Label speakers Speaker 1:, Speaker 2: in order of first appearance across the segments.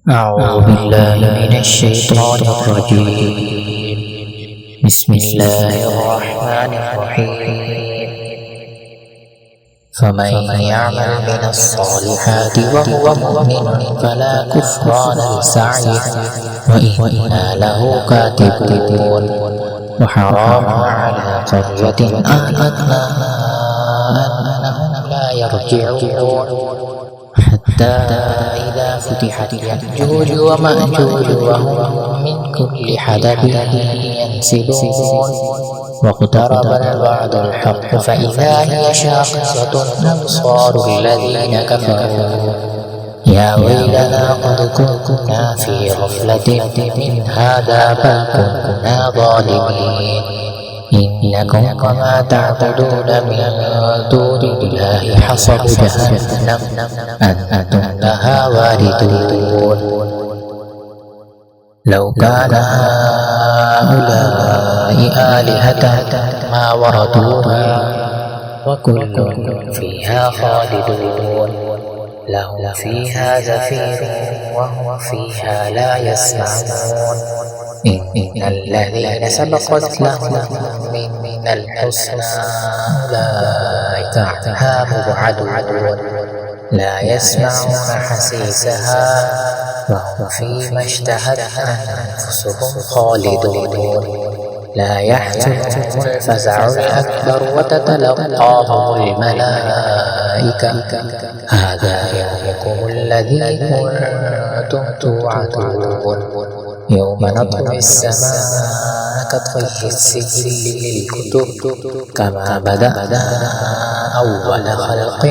Speaker 1: أعوذ بالله من الشيطان الرجيم. بسم الله الرحمن الرحيم. فمن يعمل من الصالحات وهو مؤمن فلا كفران لسعيه وإنا له كاتبون. وحرام على قرية أهلكناها أنهم لا يرجعون حتى إذا فتحت يأجوج ومأجوج وهم من كل حدب ينسلون. واقترب الوعد الحق فإذا هي شاخصة أبصار الذين كفروا يا ويلنا قد كنا في غفلة من هذا بل كنا ظالمين. إنكم وما تعبدون من دون الله حصب جهنم أنتم لها واردون. لو كان هؤلاء آلهة ما وردوها وكل فيها خالدون. لهم فيها زفير وهم فيها لا يسمعون. إن الذين سبقت لهم من الحسنى أولئك عنها مبعدون. لا يسمعون حسيسها وهم فيما اشتهت أنفسهم خالدون. لا يحزنهم الفزع الأكبر وتتلقاهم الملائكة هذا يومكم الذي كنتم توعدون. يوم نطوي السماء كطي السجل للكتب كما بدأنا أول خلق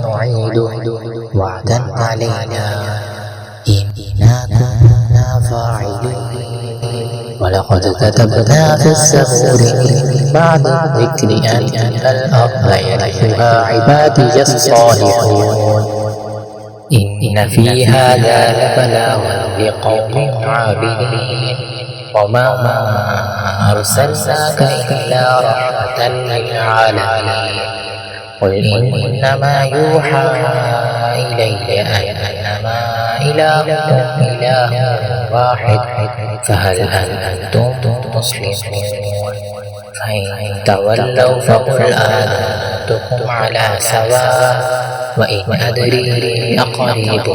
Speaker 1: نعيده وعدا علينا إنا كنا فاعلين. ولقد كتبنا في الزبور من بعد الذكر أن الأرض يرثها عبادي الصالحون. إن في هذا لبلاغا لقوم عابدين. وما أرسلناك إلا رحمة للعالمين. قل إنما يوحى إلي أنما إلهكم إله واحد فهل أنتم مسلمون؟ فإن تولوا فقل آذنتكم على سواء وإن أدري أقريب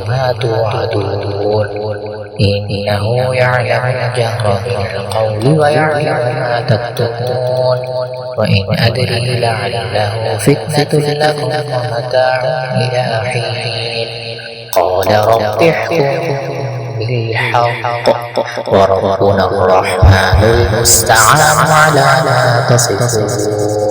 Speaker 1: ما توعدون. إنه يعلم الجهر من القول ويعلم ما تكتمون. وإن أدري لعله فتنة لكم ومتاع إلى حين. قال رب احكم بالحق وربنا الرحمن المستعان على ما تصفون.